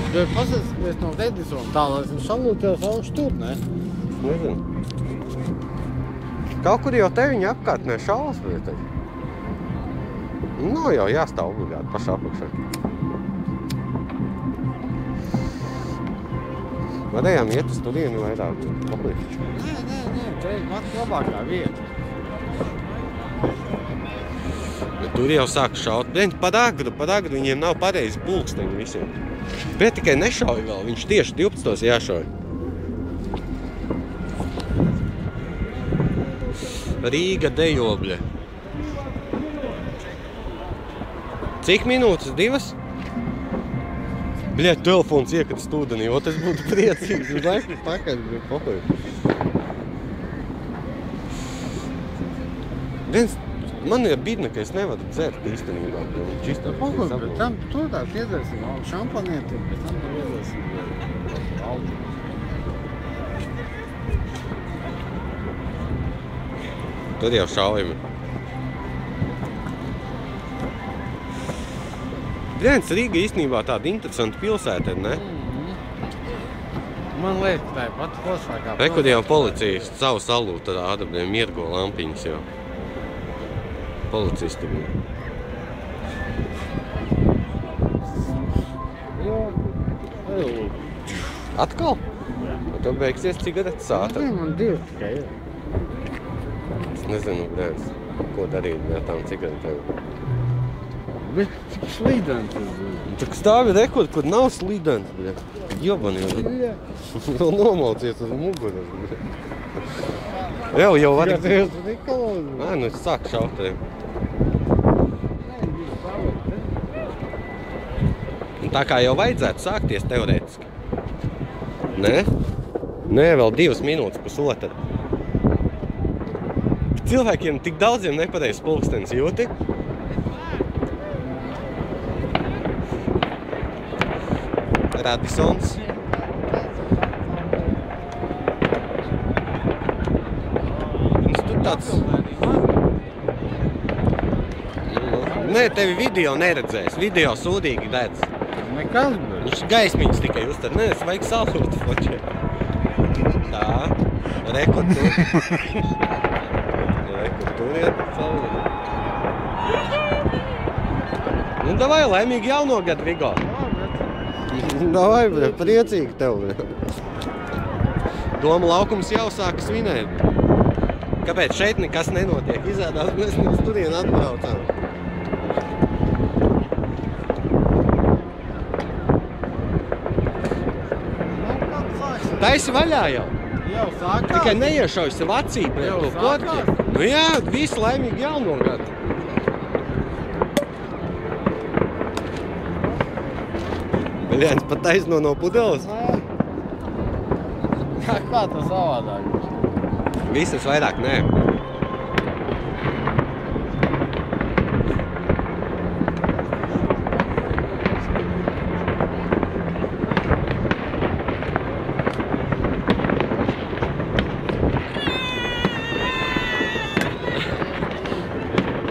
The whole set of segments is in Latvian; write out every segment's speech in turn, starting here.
Bet pasēsimies no Edisona tā, lai esmu salūties augs tur, ne? Nezinu. Kaut kur jau te viņa apkārtnē šalas, bet nav jau jāstāv obligāti pašā apakšā. Varējām iet uz turieni vairāk paplīst. Nē, te ir pats labākā vieta. Bet tur jau sāk šaut. Par agru, viņiem nav pareizi pulksteņi visiem. Bet tikai nešauj vēl, viņš tieši 12. jāšauj. Rīga dejobļa. Cik minūtes? 2? Bļēt, telefons iekrist ūdenī, o tas būtu priecīgs. Uz laiku pakaļ, bet pohuj. Man ir bidna, ka es nevaru dzert īstenībā. Pohuj, bet tam tur tā piedzersim šampanieti, bet tam piedzersim aldi. Tur jau šaujami. Bļēns, Rīga īstenībā tāda interesanta pilsēta, ne? Man liekas, tā ir pati foršākā. Rekord jau policijas savu salūtu rāda, miergo lampiņas jau. Policisti bija. Atkal? Tev beigsies cigaretes ātri? Man 2 tikai ir. Es nezinu, bļēns, ko darīt ar tām cigaretēm. Bet cik slīdens tas bija? Tak stāvi rekord, kur nav slīdens, bļēn. Jobani jau. Vēl nomaucies uz muguras, bļēn. Jau var... Nē, nu es sāku šaut. Tā kā jau vajadzētu sākties teorētiski. Nē? Nē, vēl 2 minūtes, pusotra. Cilvēkiem tik daudziem nepareizs pulkstenis jūti. Radisons. Viņš tur tāds... Nē, tevi video neredzēs. Video sūdīgi dedz. Nekas, bet... Viņš gaismiņas tikai uztar. Nē, es vajag salūt fočē. Tā. Rekord tur. Rekord tur iet salūt. Nu, davai, laimīgi jauno gadu, Vigo. Davai, bļa, priecīgi tev, bļa. Doma laukums jau sāka svinēt. Kāpēc šeit nekas nenotiek? Izrādās, mēs uz turieni atbraucām. Taisi vaļā jau. Jau sākās. Tikai neiešauj sev acī pret to korķi. Nu jā, visi laimīgi jauno gadu. Bļēns pat taisno no pudeles. Kā tas savādāk? Visas vairāk nē.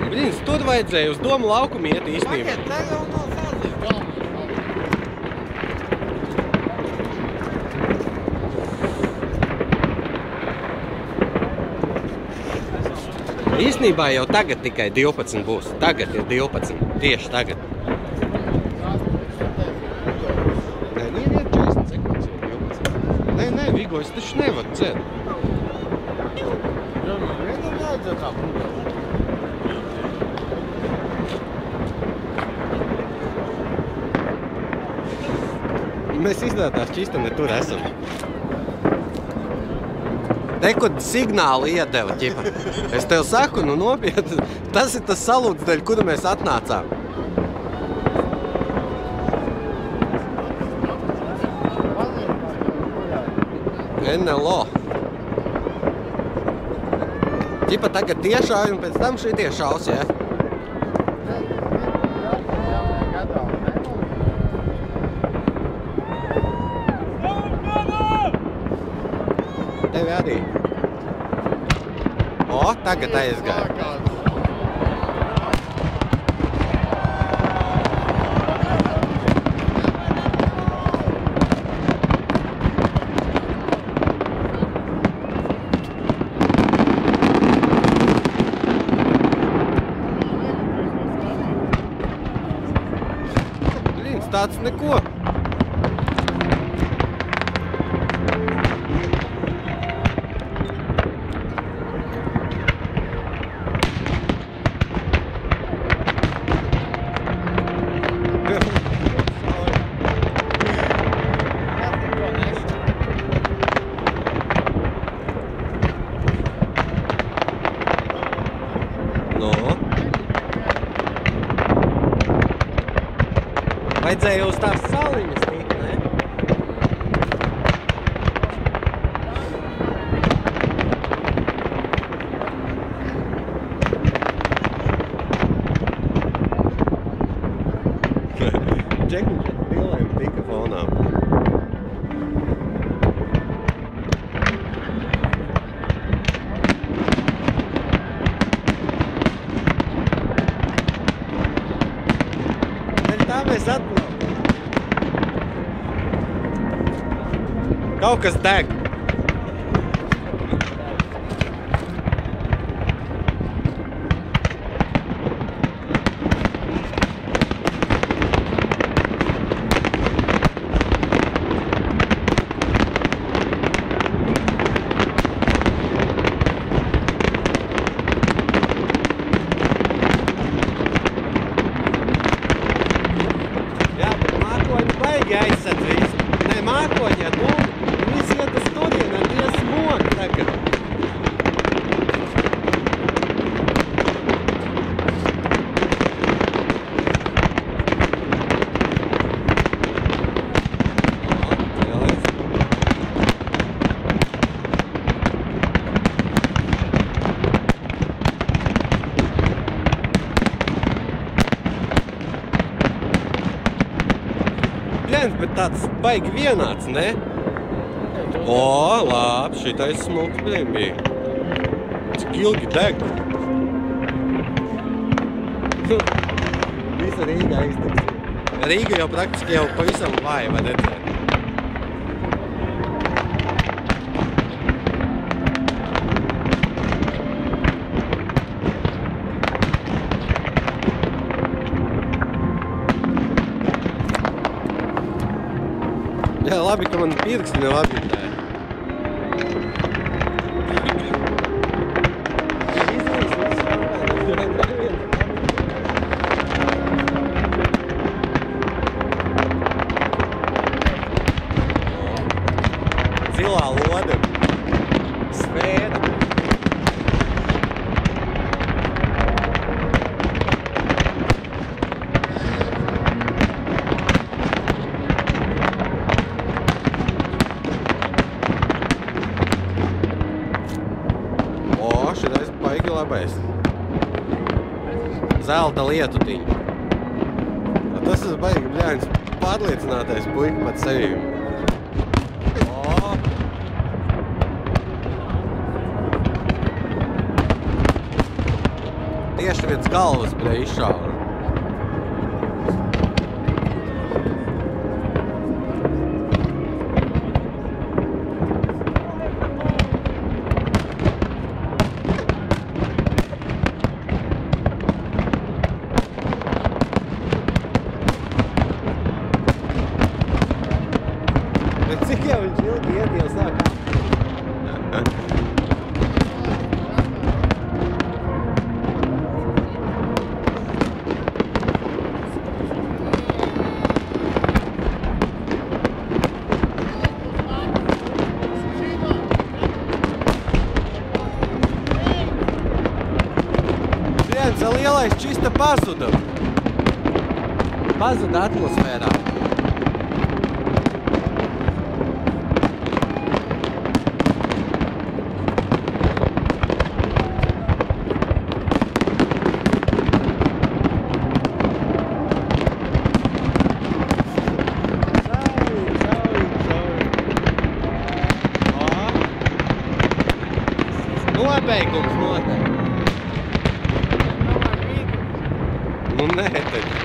Bļīns, tur vajadzēja uz domu laukumu iet īstenībā. Pagad, te jau nav sāzīt galvenais. Īstenībā jau tagad tikai 12 būs. Tagad ir 12. Tieši tagad. Nē, ir 40 sekundes jau 12. Nē, Vigo, es taču nevaru dzert. Vienam jādzert tā pudele. Mēs izrādās čistani tur esam. Rekord signālu iedeva, ķipa. Es tev saku, nu nopietni, tas ir tas salūts dēļ, kuru mēs atnācām. NLO. Ķipa tagad tiešāj un pēc tam šitie šaus, ja? Tevi arī. O, tagad aizgāja. rezultāts neko. Vajadzēja uz tās saliņas tik, ne? Džekiņš ar brillēm tika fonā. Tā mēs atpakaļ. Kaut kas deg. Jā, bet mākoņi baigi aizsat visu. Ne, mākoņi ar bumbu. Visi iet uz turien ar tie smogi tagad. Bet tāds baigi vienāds, ne? O, labi, šitais smuks bija. Cik ilgi deg. Visa Rīga iztiks. Rīga jau praktiski jau pavisam vāja, vai redzēt? Jā, labi, ka man pirksti nav atbildēja. Zilā lode. Sfēra. Šitais baigi labais. Zelta lietutiņa. Tas ir baigi bļāņas pārliecinātais puika pat sevīm. Tieši viens galvas bija izšāva. Cik jau viņš ilgi iet jau sāk? Viens lielais čista pazuda. Pazuda atmosfērā. Nobeigums noteikti. Nu nē, taču.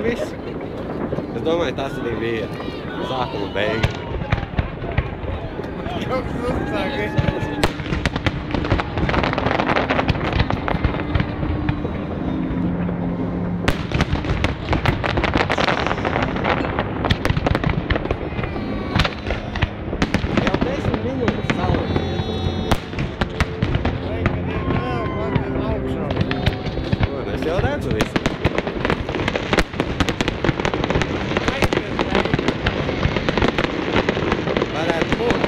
viss. Es domāju, tas arī bija sākuma beigas. Joks uzsāka. Jau 10 minūtes saulē iet. Es jau redzu visu. Varētu būt.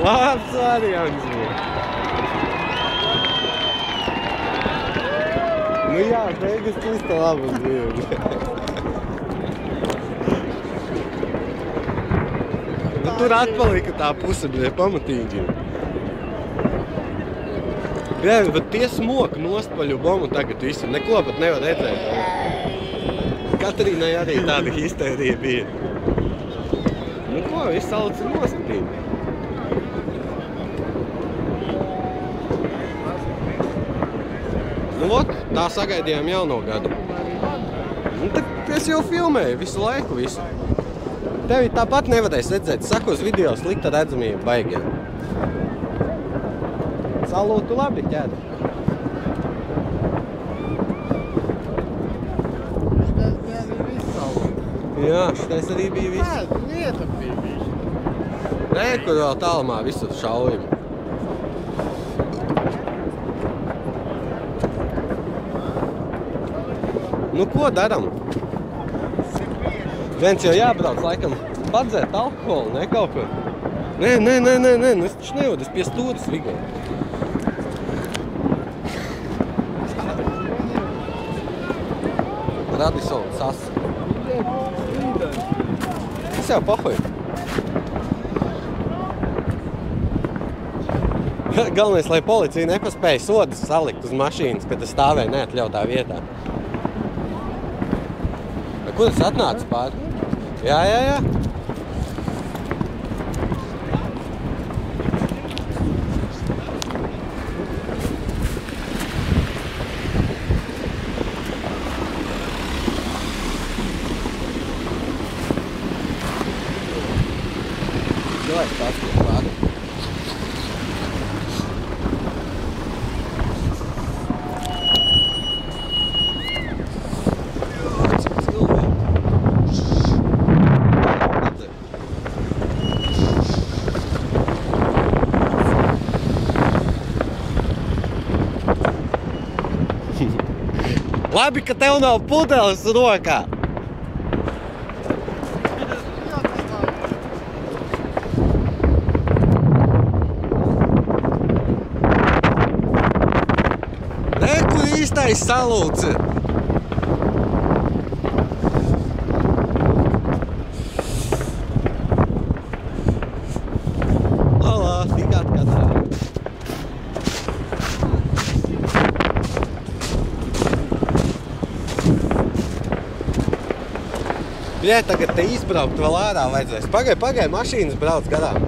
Labs variants bija. Nu jā, beigas čista labas bija. Nu tur atpalika tā puse, bija pamatīgi. Grēvi, bet tie smoka nostpaļu bombu tagad visi. Neko pat nevar redzēt. Katrīnai arī tāda histērija bija. Nu ko, viss sauc ir noskatība. Nu, ot, tā sagaidījām jauno gadu. Nu, tad es jau filmēju visu laiku visu. Tevi tāpat nevarēs redzēt. Sakos video slikta redzamība baigiem. Salūtu labi, ķēdi. Jā, šitais arī bija viss. Nē, lieta bija bija. Nē, kur vēl tālumā visur šaujumi. Nu, ko daram? Viens jau jābrauc, laikam, padzēt alkoholu, ne kaut ko. Nē, nu es taču nevaru, es pie stūras vigoju. Radisson, sas. Es jau pahoju. Galvenais, lai policija nepaspēja sodus salikt uz mašīnas, kad es stāvēju neatļautā vietā. Kur es atnācu pāri? Jā. Cilvēks tāds ir pāri. Labi, ka tev nav pudeles rokā. Nē, kur īstais salūts ir. Lala, tikāt katrā. Jā, tagad te izbraukt vēl ārā vajadzēs. Pagai, mašīnas brauc garām.